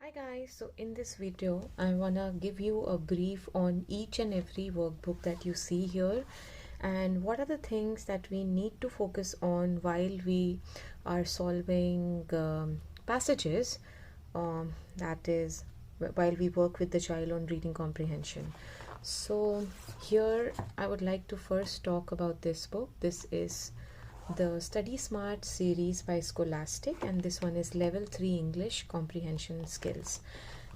Hi guys, so in this video I wanna give you a brief on each and every workbook that you see here and what are the things that we need to focus on while we are solving passages, that is while we work with the child on reading comprehension. So here I would like to first talk about this book. This is the Study Smart series by Scholastic, and this one is level 3 English comprehension skills.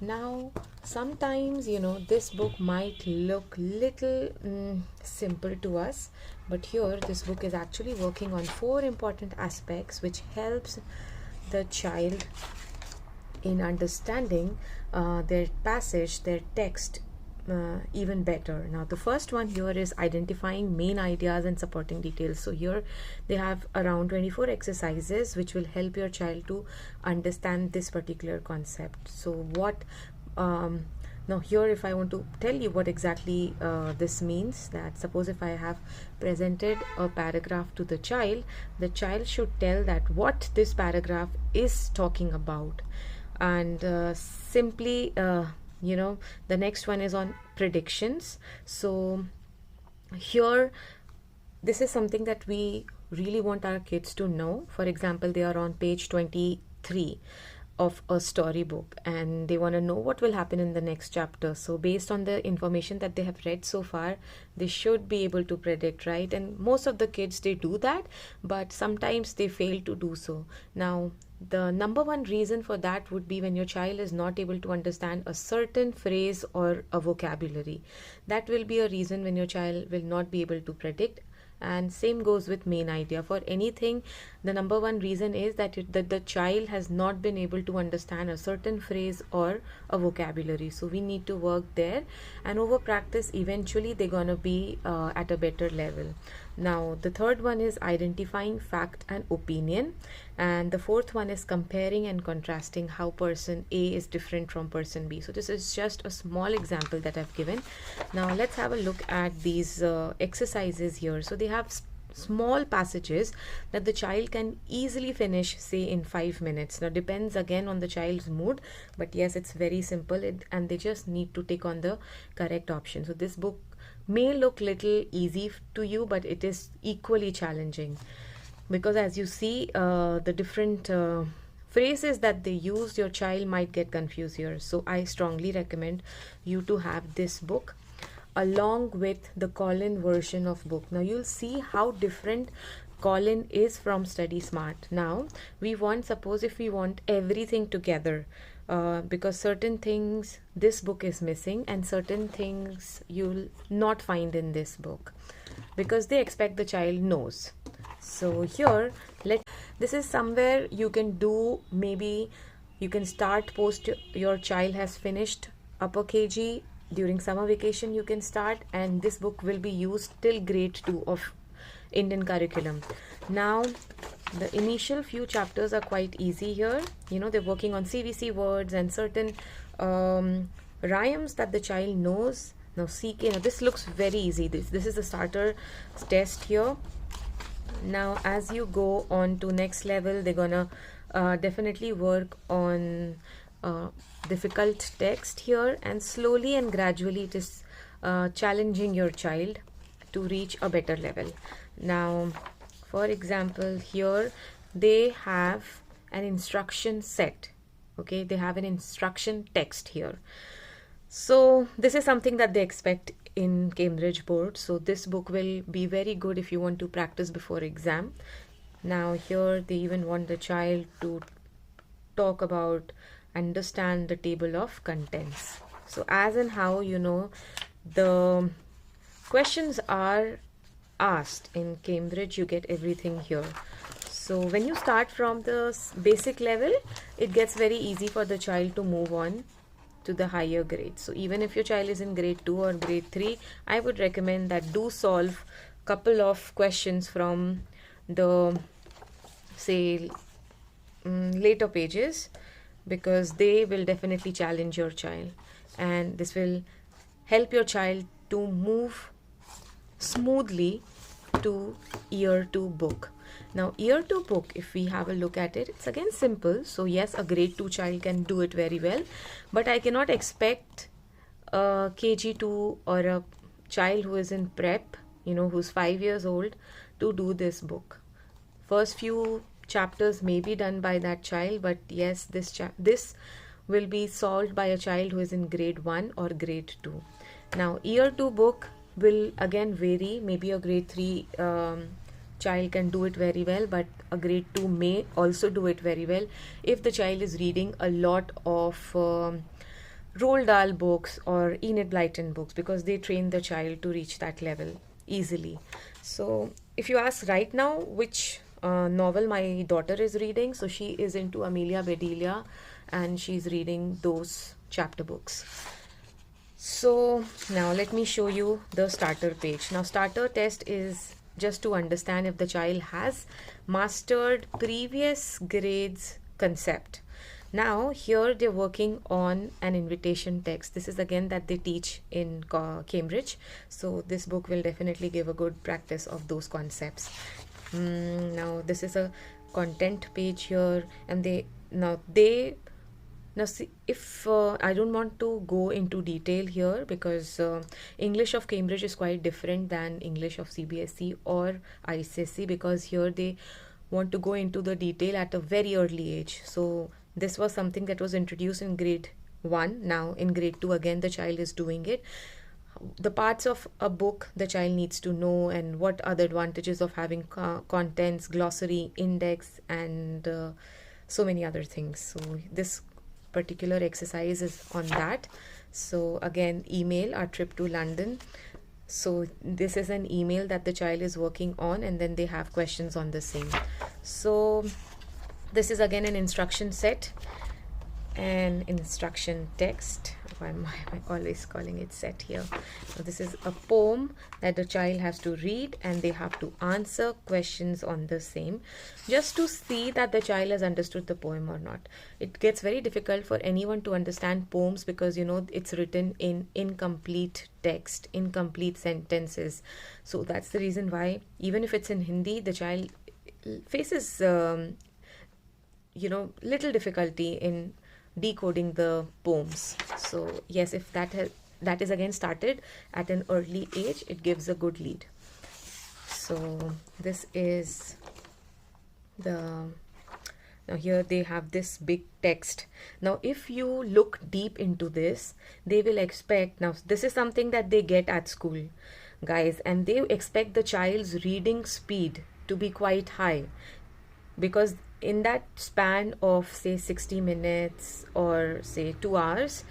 Now sometimes this book might look little simple to us, but here this book is actually working on 4 important aspects which helps the child in understanding their passage, their text even better. Now the first one here is identifying main ideas and supporting details. So here they have around 24 exercises which will help your child to understand this particular concept. So what now here, if I want to tell you what exactly this means, that suppose if I have presented a paragraph to the child should tell that what this paragraph is talking about, and simply the next one is on predictions. So here this is something that we really want our kids to know. For example, they are on page 23 of a storybook and they want to know what will happen in the next chapter. So based on the information that they have read so far, they should be able to predict, right? And most of the kids, they do that, but sometimes they fail to do so. Now the number one reason for that would be when your child is not able to understand a certain phrase or a vocabulary. That will be a reason when your child will not be able to predict. And same goes with main idea. For anything, the number one reason is that the child has not been able to understand a certain phrase or a vocabulary. So we need to work there, and over practice eventually they're gonna be at a better level. Now the third one is identifying fact and opinion, and the fourth one is comparing and contrasting how person A is different from person B. So this is just a small example that I've given. Now let's have a look at these exercises here. So they have small passages that the child can easily finish, say in 5 minutes. Now depends again on the child's mood, but yes, it's very simple, and they just need to take on the correct option. So this book may look little easy to you, but it is equally challenging, because as you see the different phrases that they use, your child might get confused here. So I strongly recommend you to have this book along with the Colin version of book. Now you'll see how different Colin is from Study Smart. Now we want, suppose if we want everything together, because certain things this book is missing and certain things you'll not find in this book, because they expect the child knows. So here this is somewhere you can do, maybe you can start post your child has finished upper KG. During summer vacation you can start, and this book will be used till grade 2 of Indian curriculum. Now the initial few chapters are quite easy here. They're working on CVC words and certain rhymes that the child knows. Now CK, now this looks very easy. This is the starter test here. Now as you go on to next level, they're gonna definitely work on difficult text here, and slowly and gradually it is challenging your child to reach a better level. Now for example, here they have an instruction set. Okay, they have an instruction text here. So this is something that they expect in Cambridge board. So this book will be very good if you want to practice before exam. Now here they even want the child to talk about, understand the table of contents. So as and how the questions are asked in Cambridge, you get everything here. So when you start from the basic level, it gets very easy for the child to move on to the higher grades. So even if your child is in grade 2 or grade 3, I would recommend that do solve couple of questions from the say later pages, because they will definitely challenge your child, and this will help your child to move smoothly to year 2 book. Now, year 2 book, if we have a look at it, it's again simple. So yes, a grade 2 child can do it very well, but I cannot expect a KG2 or a child who is in prep, who's 5 years old, to do this book. First few chapters may be done by that child, but yes, this will be solved by a child who is in grade 1 or grade 2. Now, year 2 book will again vary. Maybe a grade 3 child can do it very well, but a grade 2 may also do it very well if the child is reading a lot of Roald Dahl books or Enid Blyton books, because they train the child to reach that level easily. So if you ask right now which novel my daughter is reading, so she is into Amelia Bedelia and she's reading those chapter books. So now let me show you the starter page. Now, starter test is just to understand if the child has mastered previous grades concept. Now here they're working on an invitation text. This is again that they teach in Cambridge. So this book will definitely give a good practice of those concepts. Now this is a content page here, and now see, if I don't want to go into detail here, because English of Cambridge is quite different than English of CBSE or ICSE, because here they want to go into the detail at a very early age. So this was something that was introduced in grade 1. Now in grade 2 again the child is doing it. The parts of a book the child needs to know, and what are the advantages of having contents, glossary, index, and so many other things. So this particular exercise is on that. So again, email, our trip to London. So this is an email that the child is working on, and then they have questions on the same. So this is again an instruction set and instruction text. Why am I always calling it set here? So this is a poem that the child has to read, and they have to answer questions on the same, just to see that the child has understood the poem or not. It gets very difficult for anyone to understand poems, because it's written in incomplete text, incomplete sentences. So that's the reason why even if it's in Hindi, the child faces little difficulty in decoding the poems. So yes, if that is again started at an early age, it gives a good lead. So this is now here they have this big text. Now if you look deep into this, they will expect, now this is something that they get at school, guys, and they expect the child's reading speed to be quite high, because in that span of say 60 minutes or say 2 hours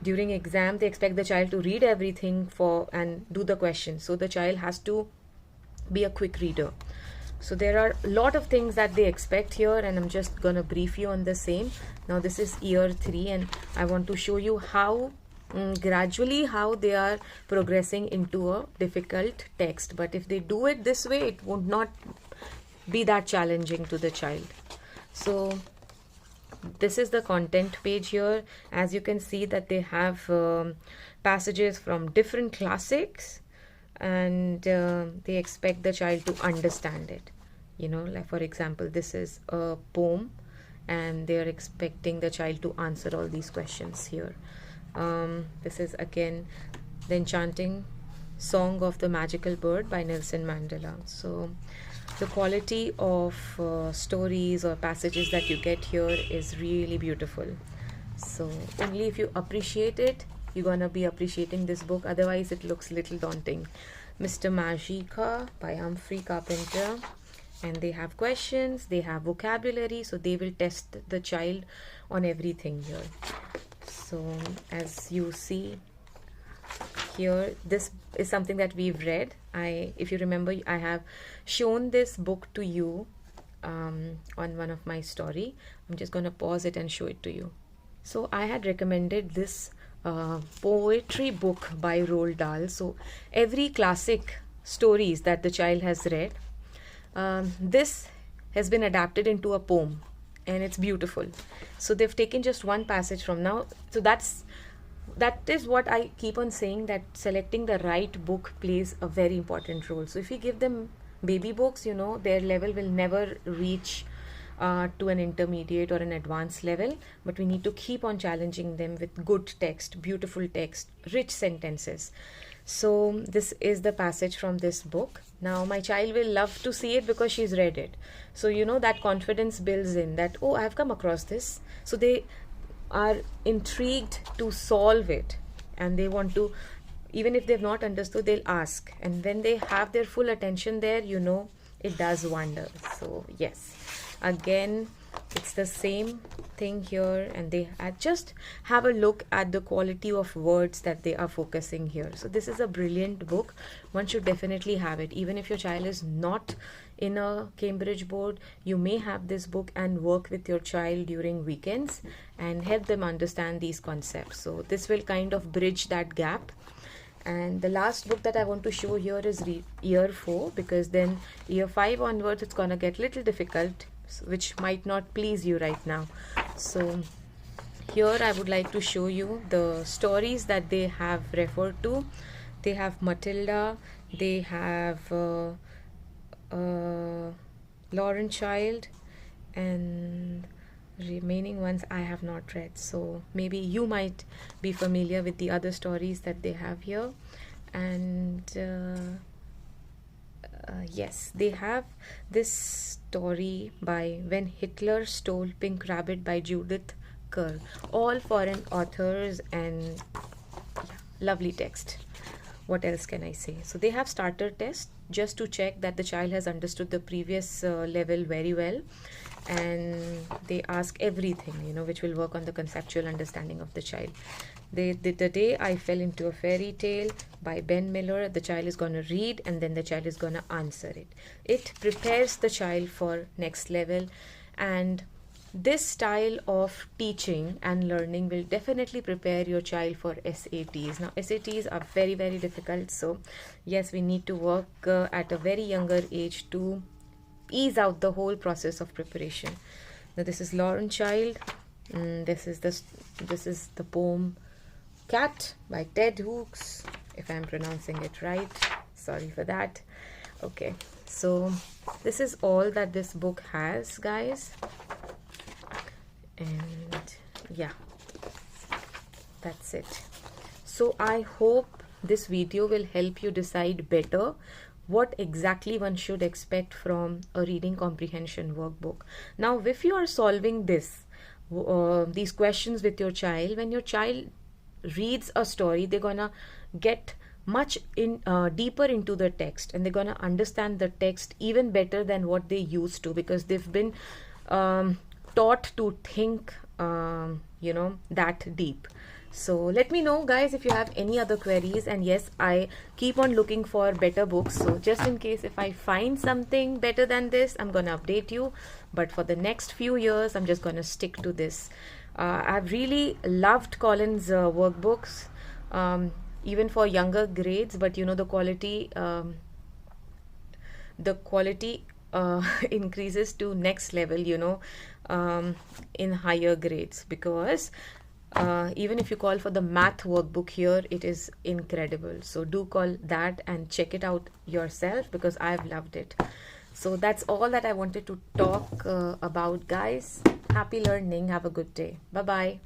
during exam, they expect the child to read everything and do the questions. So the child has to be a quick reader. So there are a lot of things that they expect here, and I'm just gonna brief you on the same. Now this is year 3, and I want to show you how gradually how they are progressing into a difficult text. But if they do it this way, it would not be that challenging to the child. So this is the content page here. As you can see that they have passages from different classics, and they expect the child to understand it. Like for example, this is a poem, and they are expecting the child to answer all these questions here. This is again the Enchanting Song of the Magical Bird by Nelson Mandela. So the quality of stories or passages that you get here is really beautiful. So only if you appreciate it, you're gonna be appreciating this book. Otherwise it looks little daunting. Mr. Magica by Humphrey Carpenter, and they have questions, they have vocabulary, so they will test the child on everything here. So as you see here, this is something that we've read. If you remember, I have shown this book to you on one of my story. I'm just going to pause it and show it to you. So I had recommended this poetry book by Roald Dahl. So every classic stories that the child has read, this has been adapted into a poem, and it's beautiful. So they've taken just one passage from now. So that is what I keep on saying, that selecting the right book plays a very important role. So if you give them baby books, you know, their level will never reach to an intermediate or an advanced level, but we need to keep on challenging them with good text, beautiful text, rich sentences. So this is the passage from this book. Now my child will love to see it because she's read it. So you know, that confidence builds in that, oh, I've come across this. So they are intrigued to solve it, and they want to, even if they've not understood, they'll ask, and when they have their full attention there, you know, it does wonders. So yes, again, it's the same thing here, and they just have a look at the quality of words that they are focusing here. So this is a brilliant book. One should definitely have it. Even if your child is not in a Cambridge board, you may have this book and work with your child during weekends and help them understand these concepts. So this will kind of bridge that gap. And the last book that I want to show here is year 4, because then year 5 onwards it's gonna get little difficult, which might not please you right now. So here I would like to show you the stories that they have referred to. They have Matilda, they have Lauren Child, and remaining ones I have not read. So maybe you might be familiar with the other stories that they have here. And yes, they have this story by When Hitler Stole Pink Rabbit by Judith Kerr. All foreign authors, and yeah, lovely text. What else can I say? So they have starter test just to check that the child has understood the previous level very well, and they ask everything, you know, which will work on the conceptual understanding of the child. The Day I Fell into a Fairy Tale by Ben Miller, the child is going to read and then the child is going to answer it. It prepares the child for next level, and this style of teaching and learning will definitely prepare your child for SATs. Now SATs are very, very difficult, so yes, we need to work at a very younger age to ease out the whole process of preparation. Now this is Lauren Child. This is the poem Cat by Ted Hooks, if I'm pronouncing it right. Sorry for that. Okay, so this is all that this book has, guys. And yeah, that's it. So I hope this video will help you decide better what exactly one should expect from a reading comprehension workbook. Now, if you are solving these questions with your child, when your child reads a story, they're gonna get much deeper into the text, and they're gonna understand the text even better than what they used to, because they've been taught to think you know, that deep. So let me know, guys, if you have any other queries. And yes, I keep on looking for better books, so just in case if I find something better than this, I'm gonna update you. But for the next few years, I'm just gonna stick to this. I've really loved Colin's workbooks, even for younger grades, but you know, the quality increases to next level, you know, in higher grades, because even if you call for the math workbook here, it is incredible. So do call that and check it out yourself, because I've loved it. So that's all that I wanted to talk about, guys. Happy learning. Have a good day. Bye bye.